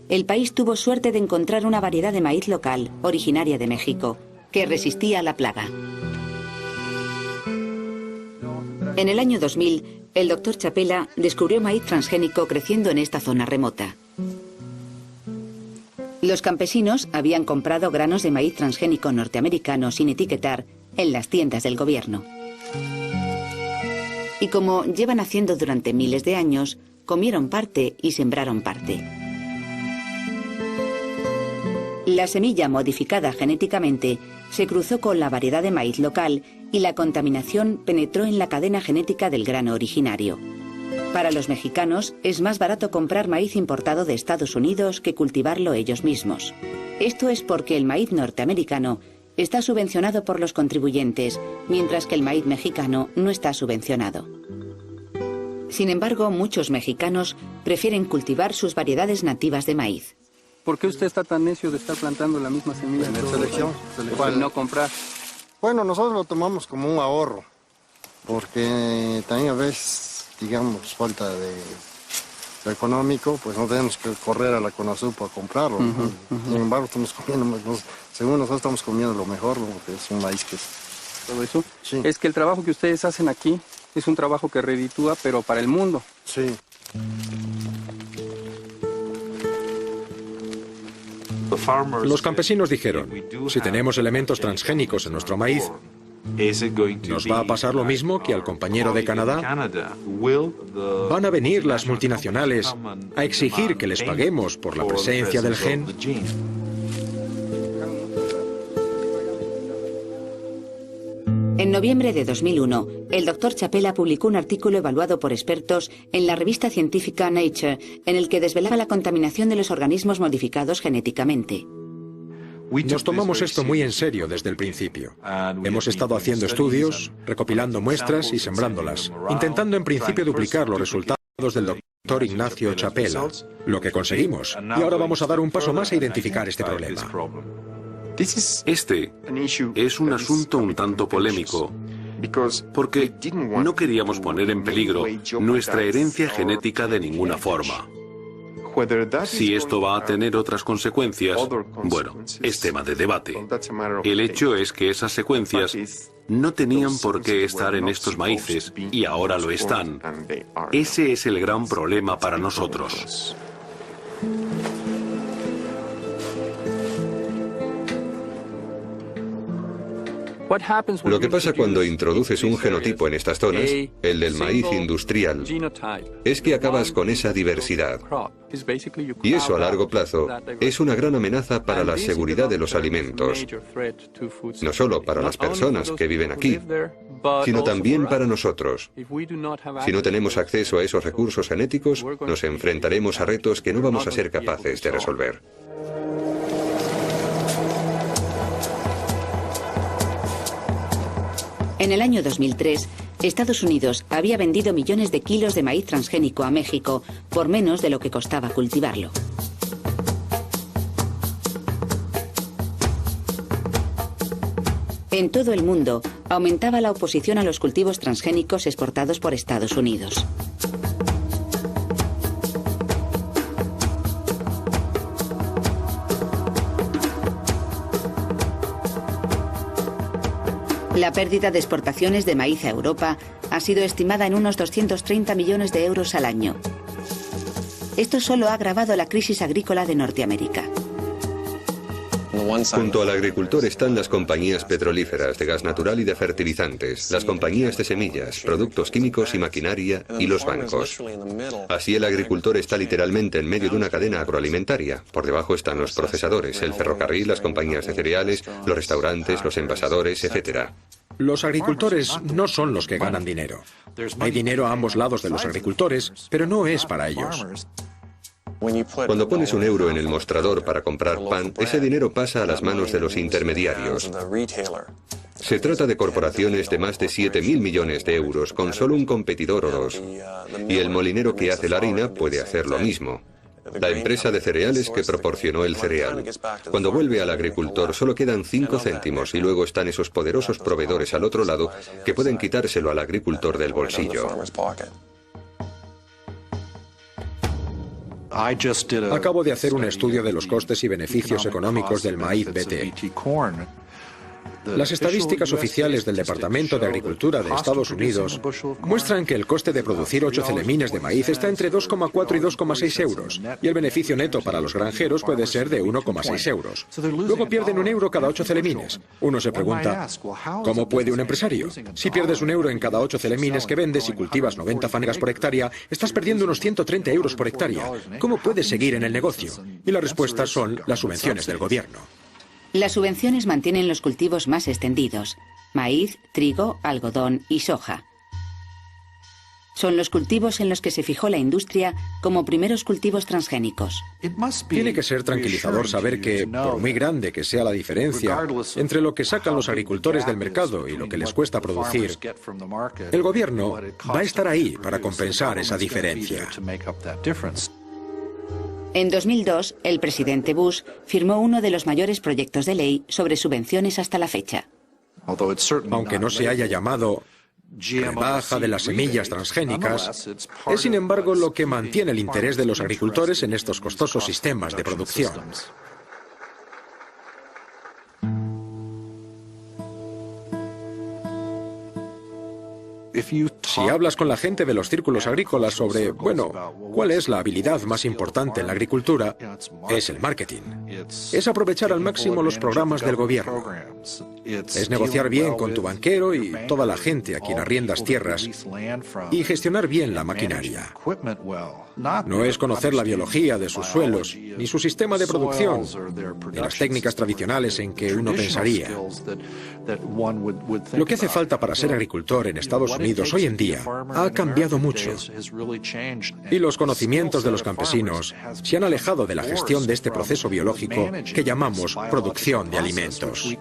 El país tuvo suerte de encontrar una variedad de maíz local, originaria de México, que resistía a la plaga. En el año 2000, el doctor Chapela descubrió maíz transgénico creciendo en esta zona remota. Los campesinos habían comprado granos de maíz transgénico norteamericano sin etiquetar en las tiendas del gobierno. Y como llevan haciendo durante miles de años, comieron parte y sembraron parte. La semilla modificada genéticamente se cruzó con la variedad de maíz local y la contaminación penetró en la cadena genética del grano originario. Para los mexicanos es más barato comprar maíz importado de Estados Unidos que cultivarlo ellos mismos. Esto es porque el maíz norteamericano está subvencionado por los contribuyentes, mientras que el maíz mexicano no está subvencionado. Sin embargo, muchos mexicanos prefieren cultivar sus variedades nativas de maíz. ¿Por qué usted está tan necio de estar plantando la misma semilla en selección? No comprar. Bueno, nosotros lo tomamos como un ahorro, porque también a veces, digamos, falta de económico, pues no tenemos que correr a la Conasup a comprarlo. Sin embargo, estamos comiendo, según nosotros estamos comiendo lo mejor, porque es un maíz que es... ¿Todo eso? Sí. Es que el trabajo que ustedes hacen aquí es un trabajo que reditúa, pero para el mundo. Sí. Los campesinos dijeron, si tenemos elementos transgénicos en nuestro maíz, ¿nos va a pasar lo mismo que al compañero de Canadá? ¿Van a venir las multinacionales a exigir que les paguemos por la presencia del gen? En noviembre de 2001, el Dr. Chapela publicó un artículo evaluado por expertos en la revista científica Nature, en el que desvelaba la contaminación de los organismos modificados genéticamente. Nos tomamos esto muy en serio desde el principio. Hemos estado haciendo estudios, recopilando muestras y sembrándolas, intentando en principio duplicar los resultados del Dr. Ignacio Chapela, lo que conseguimos, y ahora vamos a dar un paso más a identificar este problema. Este es un asunto un tanto polémico, porque no queríamos poner en peligro nuestra herencia genética de ninguna forma. Si esto va a tener otras consecuencias, bueno, es tema de debate. El hecho es que esas secuencias no tenían por qué estar en estos maíces y ahora lo están. Ese es el gran problema para nosotros. Lo que pasa cuando introduces un genotipo en estas zonas, el del maíz industrial, es que acabas con esa diversidad. Y eso a largo plazo es una gran amenaza para la seguridad de los alimentos, no solo para las personas que viven aquí, sino también para nosotros. Si no tenemos acceso a esos recursos genéticos, nos enfrentaremos a retos que no vamos a ser capaces de resolver. En el año 2003, Estados Unidos había vendido millones de kilos de maíz transgénico a México por menos de lo que costaba cultivarlo. En todo el mundo, aumentaba la oposición a los cultivos transgénicos exportados por Estados Unidos. La pérdida de exportaciones de maíz a Europa ha sido estimada en unos 230 millones de euros al año. Esto solo ha agravado la crisis agrícola de Norteamérica. Junto al agricultor están las compañías petrolíferas de gas natural y de fertilizantes, las compañías de semillas, productos químicos y maquinaria y los bancos. Así el agricultor está literalmente en medio de una cadena agroalimentaria. Por debajo están los procesadores, el ferrocarril, las compañías de cereales, los restaurantes, los envasadores, etc. Los agricultores no son los que ganan dinero. Hay dinero a ambos lados de los agricultores, pero no es para ellos. Cuando pones un euro en el mostrador para comprar pan, ese dinero pasa a las manos de los intermediarios. Se trata de corporaciones de más de 7.000 millones de euros con solo un competidor o dos. Y el molinero que hace la harina puede hacer lo mismo. La empresa de cereales que proporcionó el cereal. Cuando vuelve al agricultor solo quedan 5 céntimos y luego están esos poderosos proveedores al otro lado que pueden quitárselo al agricultor del bolsillo. Acabo de hacer un estudio de los costes y beneficios económicos del maíz BT. Las estadísticas oficiales del Departamento de Agricultura de Estados Unidos muestran que el coste de producir 8 celemines de maíz está entre 2,4 y 2,6 euros, y el beneficio neto para los granjeros puede ser de 1,6 euros. Luego pierden €1 cada 8 celemines. Uno se pregunta, ¿cómo puede un empresario? Si pierdes €1 en cada 8 celemines que vendes y cultivas 90 fanegas por hectárea, estás perdiendo unos 130 euros por hectárea. ¿Cómo puedes seguir en el negocio? Y la respuesta son las subvenciones del gobierno. Las subvenciones mantienen los cultivos más extendidos: maíz, trigo, algodón y soja. Son los cultivos en los que se fijó la industria como primeros cultivos transgénicos. Tiene que ser tranquilizador saber que, por muy grande que sea la diferencia entre lo que sacan los agricultores del mercado y lo que les cuesta producir, el gobierno va a estar ahí para compensar esa diferencia. En 2002, el presidente Bush firmó uno de los mayores proyectos de ley sobre subvenciones hasta la fecha. Aunque no se haya llamado rebaja de las semillas transgénicas, es sin embargo lo que mantiene el interés de los agricultores en estos costosos sistemas de producción. Si hablas con la gente de los círculos agrícolas sobre, ¿cuál es la habilidad más importante en la agricultura? Es el marketing. Es aprovechar al máximo los programas del gobierno. Es negociar bien con tu banquero y toda la gente a quien arriendas tierras y gestionar bien la maquinaria. No es conocer la biología de sus suelos, ni su sistema de producción, ni las técnicas tradicionales en que uno pensaría. Lo que hace falta para ser agricultor en Estados Unidos hoy en día ha cambiado mucho. Y los conocimientos de los campesinos se han alejado de la gestión de este proceso biológico que llamamos producción de alimentos.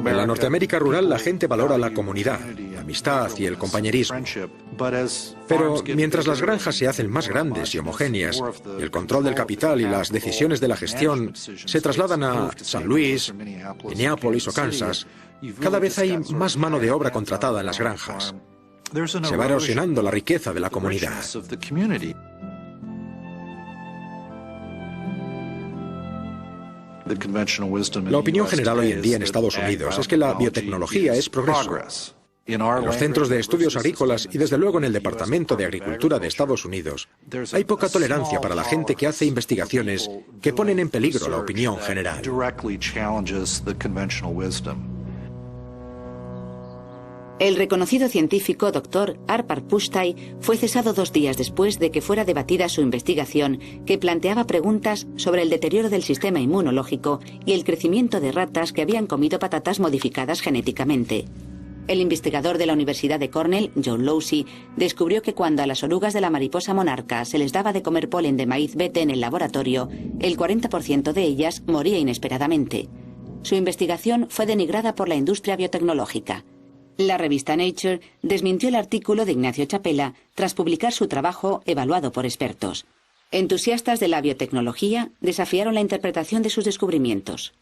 En la Norteamérica rural la gente valora la comunidad, la amistad y el compañerismo. Pero mientras las granjas se hacen más grandes y homogéneas, y el control del capital y las decisiones de la gestión se trasladan a San Luis, Minneapolis o Kansas, cada vez hay más mano de obra contratada en las granjas. Se va erosionando la riqueza de la comunidad. La opinión general hoy en día en Estados Unidos es que la biotecnología es progreso. En los centros de estudios agrícolas y desde luego en el Departamento de Agricultura de Estados Unidos hay poca tolerancia para la gente que hace investigaciones que ponen en peligro la opinión general. El reconocido científico Dr. Arpad Pusztai fue cesado 2 días después de que fuera debatida su investigación, que planteaba preguntas sobre el deterioro del sistema inmunológico y el crecimiento de ratas que habían comido patatas modificadas genéticamente. El investigador de la Universidad de Cornell, John Lowsey, descubrió que cuando a las orugas de la mariposa monarca se les daba de comer polen de maíz bete en el laboratorio, el 40% de ellas moría inesperadamente. Su investigación fue denigrada por la industria biotecnológica. La revista Nature desmintió el artículo de Ignacio Chapela tras publicar su trabajo evaluado por expertos. Entusiastas de la biotecnología desafiaron la interpretación de sus descubrimientos.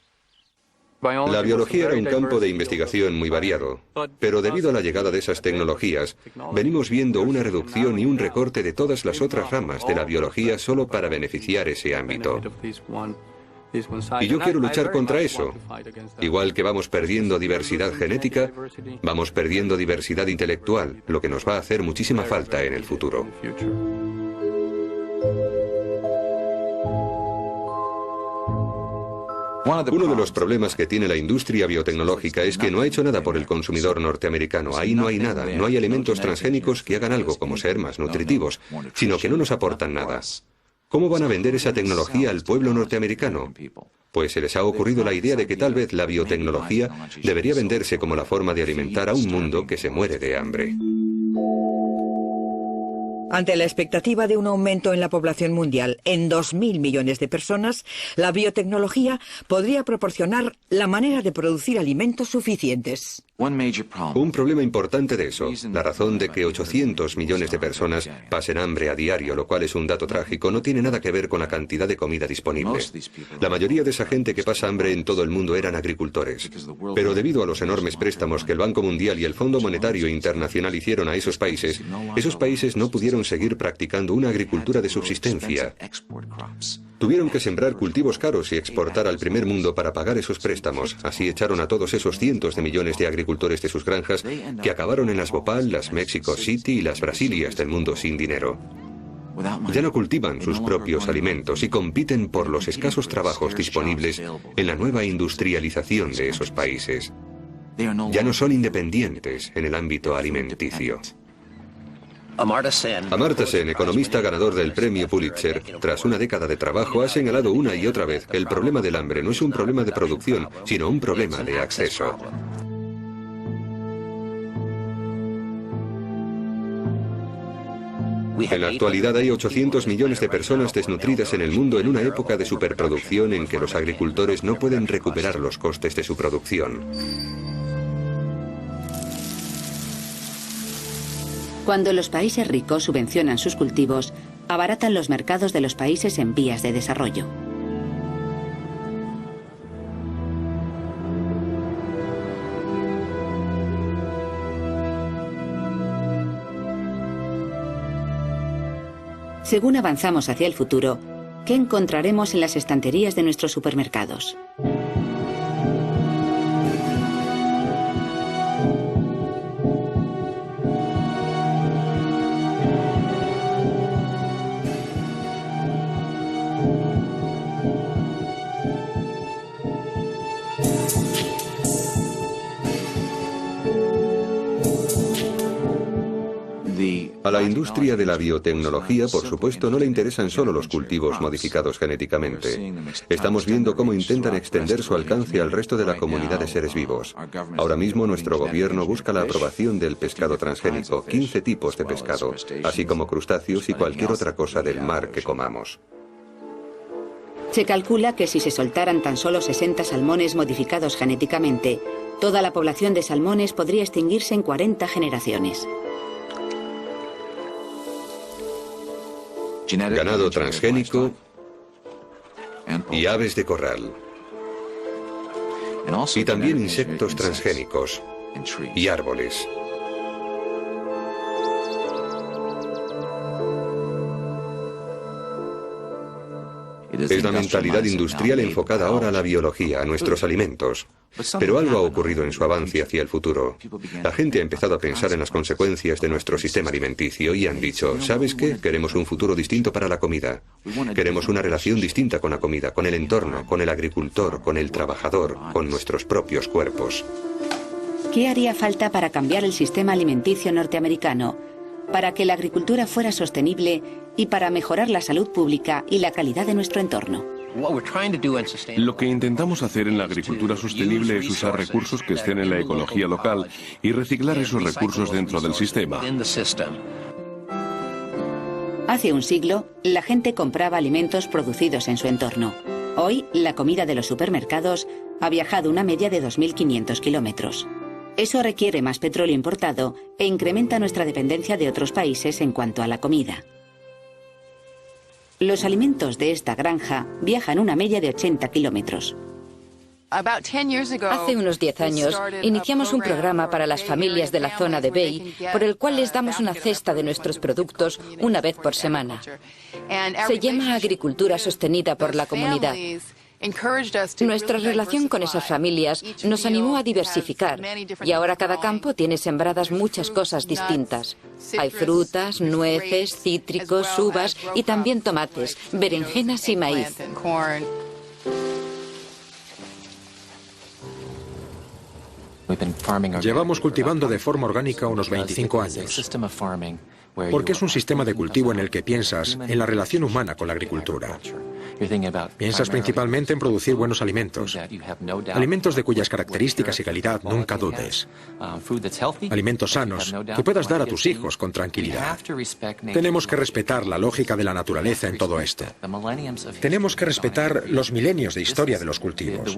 La biología era un campo de investigación muy variado, pero debido a la llegada de esas tecnologías, venimos viendo una reducción y un recorte de todas las otras ramas de la biología solo para beneficiar ese ámbito. Y yo quiero luchar contra eso. Igual que vamos perdiendo diversidad genética, vamos perdiendo diversidad intelectual, lo que nos va a hacer muchísima falta en el futuro. Uno de los problemas que tiene la industria biotecnológica es que no ha hecho nada por el consumidor norteamericano. Ahí no hay nada, no hay alimentos transgénicos que hagan algo como ser más nutritivos, sino que no nos aportan nada. ¿Cómo van a vender esa tecnología al pueblo norteamericano? Pues se les ha ocurrido la idea de que tal vez la biotecnología debería venderse como la forma de alimentar a un mundo que se muere de hambre. Ante la expectativa de un aumento en la población mundial en 2.000 millones de personas, la biotecnología podría proporcionar la manera de producir alimentos suficientes. Un problema importante de eso, la razón de que 800 millones de personas pasen hambre a diario, lo cual es un dato trágico, no tiene nada que ver con la cantidad de comida disponible. La mayoría de esa gente que pasa hambre en todo el mundo eran agricultores. Pero debido a los enormes préstamos que el Banco Mundial y el Fondo Monetario Internacional hicieron a esos países no pudieron seguir practicando una agricultura de subsistencia. Tuvieron que sembrar cultivos caros y exportar al primer mundo para pagar esos préstamos. Así echaron a todos esos cientos de millones de agricultores de sus granjas que acabaron en las Bhopal, las Mexico City y las Brasilias del mundo sin dinero. Ya no cultivan sus propios alimentos y compiten por los escasos trabajos disponibles en la nueva industrialización de esos países. Ya no son independientes en el ámbito alimenticio. Amartya Sen, economista ganador del premio Pulitzer, tras una década de trabajo, ha señalado una y otra vez que el problema del hambre no es un problema de producción, sino un problema de acceso. En la actualidad hay 800 millones de personas desnutridas en el mundo en una época de superproducción en que los agricultores no pueden recuperar los costes de su producción. Cuando los países ricos subvencionan sus cultivos, abaratan los mercados de los países en vías de desarrollo. Según avanzamos hacia el futuro, ¿qué encontraremos en las estanterías de nuestros supermercados? A la industria de la biotecnología, por supuesto, no le interesan solo los cultivos modificados genéticamente. Estamos viendo cómo intentan extender su alcance al resto de la comunidad de seres vivos. Ahora mismo nuestro gobierno busca la aprobación del pescado transgénico, 15 tipos de pescado, así como crustáceos y cualquier otra cosa del mar que comamos. Se calcula que si se soltaran tan solo 60 salmones modificados genéticamente, toda la población de salmones podría extinguirse en 40 generaciones. Ganado transgénico y aves de corral. Y también insectos transgénicos y árboles. Es la mentalidad industrial enfocada ahora a la biología, a nuestros alimentos. Pero algo ha ocurrido en su avance hacia el futuro. La gente ha empezado a pensar en las consecuencias de nuestro sistema alimenticio y han dicho, ¿sabes qué? Queremos un futuro distinto para la comida. Queremos una relación distinta con la comida, con el entorno, con el agricultor, con el trabajador, con nuestros propios cuerpos. ¿Qué haría falta para cambiar el sistema alimenticio norteamericano? Para que la agricultura fuera sostenible y para mejorar la salud pública y la calidad de nuestro entorno. Lo que intentamos hacer en la agricultura sostenible es usar recursos que estén en la ecología local y reciclar esos recursos dentro del sistema. Hace un siglo, la gente compraba alimentos producidos en su entorno. Hoy, la comida de los supermercados ha viajado una media de 2.500 kilómetros. Eso requiere más petróleo importado e incrementa nuestra dependencia de otros países en cuanto a la comida. Los alimentos de esta granja viajan una media de 80 kilómetros. Hace unos 10 años iniciamos un programa para las familias de la zona de Bay, por el cual les damos una cesta de nuestros productos una vez por semana. Se llama Agricultura Sostenida por la Comunidad. Nuestra relación con esas familias nos animó a diversificar y ahora cada campo tiene sembradas muchas cosas distintas. Hay frutas, nueces, cítricos, uvas y también tomates, berenjenas y maíz. Llevamos cultivando de forma orgánica unos 25 años, porque es un sistema de cultivo en el que piensas en la relación humana con la agricultura. Piensas principalmente en producir buenos alimentos, alimentos de cuyas características y calidad nunca dudes, alimentos sanos que puedas dar a tus hijos con tranquilidad. Tenemos que respetar la lógica de la naturaleza en todo esto. Tenemos que respetar los milenios de historia de los cultivos.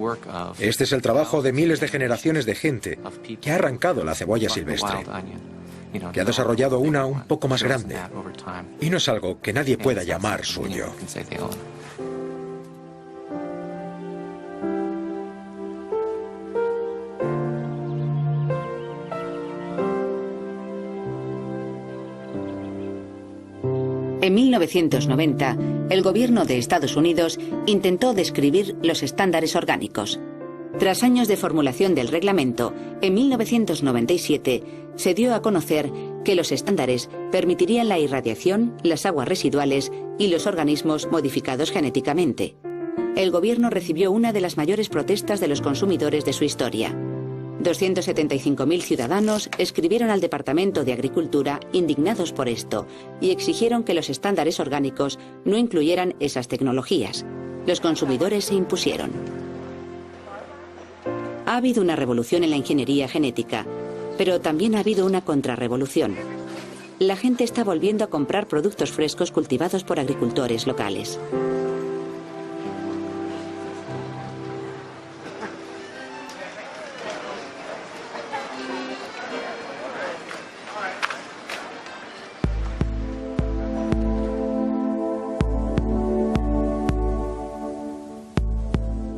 Este es el trabajo de miles de generaciones de gente que ha arrancado la cebolla silvestre, que ha desarrollado una un poco más grande, y no es algo que nadie pueda llamar suyo. En 1990, el gobierno de Estados Unidos intentó describir los estándares orgánicos. Tras años de formulación del reglamento, en 1997 se dio a conocer que los estándares permitirían la irradiación, las aguas residuales y los organismos modificados genéticamente. El gobierno recibió una de las mayores protestas de los consumidores de su historia. 275.000 ciudadanos escribieron al Departamento de Agricultura indignados por esto y exigieron que los estándares orgánicos no incluyeran esas tecnologías. Los consumidores se impusieron. Ha habido una revolución en la ingeniería genética, pero también ha habido una contrarrevolución. La gente está volviendo a comprar productos frescos cultivados por agricultores locales.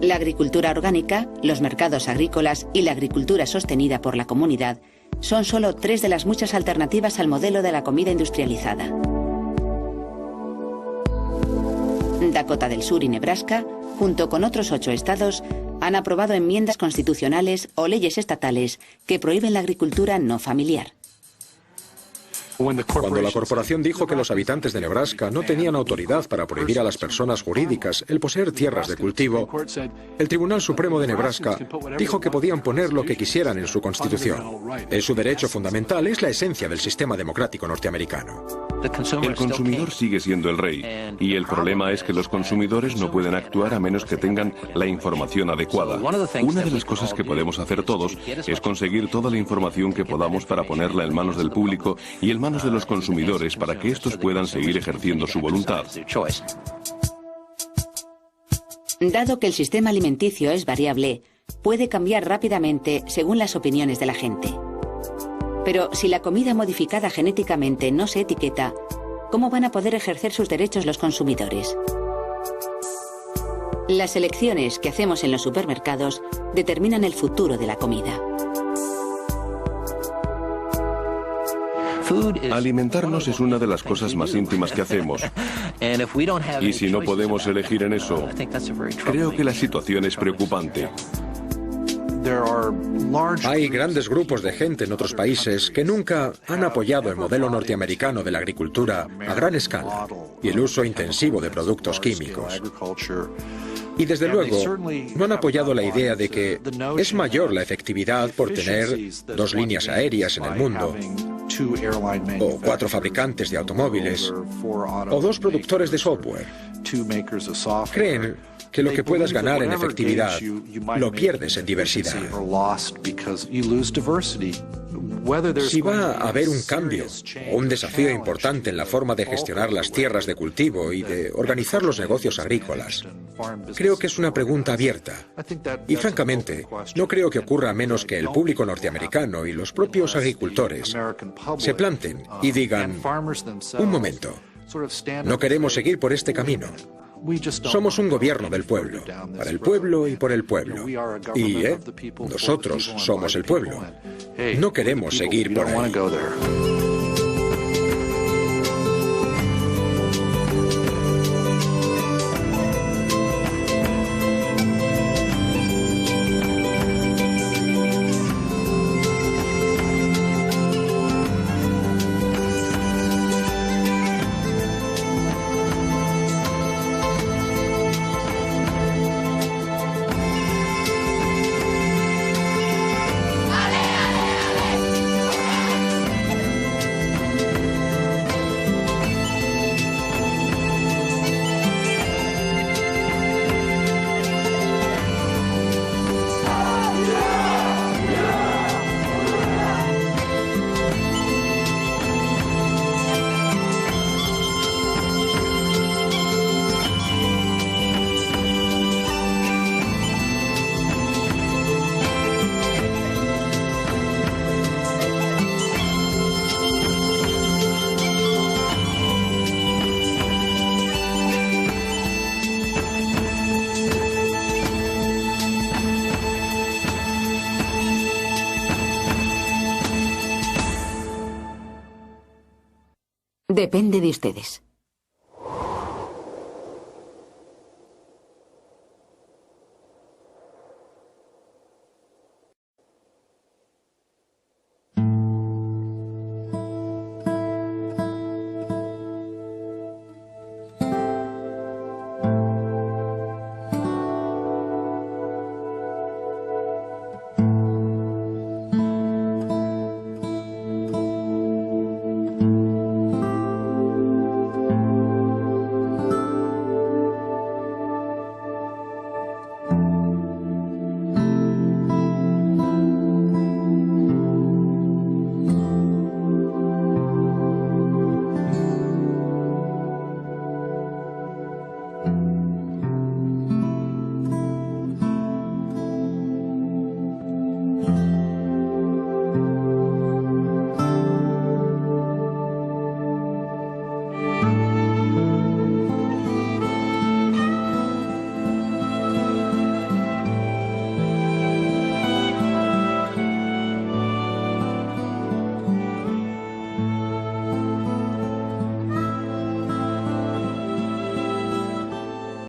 La agricultura orgánica, los mercados agrícolas y la agricultura sostenida por la comunidad son solo 3 de las muchas alternativas al modelo de la comida industrializada. Dakota del Sur y Nebraska, junto con otros 8 estados, han aprobado enmiendas constitucionales o leyes estatales que prohíben la agricultura no familiar. Cuando la corporación dijo que los habitantes de Nebraska no tenían autoridad para prohibir a las personas jurídicas el poseer tierras de cultivo, el Tribunal Supremo de Nebraska dijo que podían poner lo que quisieran en su constitución. Es su derecho fundamental, es la esencia del sistema democrático norteamericano. El consumidor sigue siendo el rey, y el problema es que los consumidores no pueden actuar a menos que tengan la información adecuada. Una de las cosas que podemos hacer todos es conseguir toda la información que podamos para ponerla en manos del público y en manos de los consumidores para que estos puedan seguir ejerciendo su voluntad. Dado que el sistema alimenticio es variable, puede cambiar rápidamente según las opiniones de la gente. Pero si la comida modificada genéticamente no se etiqueta, ¿cómo van a poder ejercer sus derechos los consumidores? Las elecciones que hacemos en los supermercados determinan el futuro de la comida. Alimentarnos es una de las cosas más íntimas que hacemos. Y si no podemos elegir en eso, creo que la situación es preocupante. Hay grandes grupos de gente en otros países que nunca han apoyado el modelo norteamericano de la agricultura a gran escala y el uso intensivo de productos químicos. Y desde luego, no han apoyado la idea de que es mayor la efectividad por tener 2 líneas aéreas en el mundo, o 4 fabricantes de automóviles, o 2 productores de software. Creen que lo que puedas ganar en efectividad lo pierdes en diversidad. Si va a haber un cambio o un desafío importante en la forma de gestionar las tierras de cultivo y de organizar los negocios agrícolas, creo que es una pregunta abierta. Y francamente, no creo que ocurra a menos que el público norteamericano y los propios agricultores se planten y digan, un momento, no queremos seguir por este camino. Somos un gobierno del pueblo, para el pueblo y por el pueblo. Y nosotros somos el pueblo. No queremos seguir por ahí. Depende de ustedes.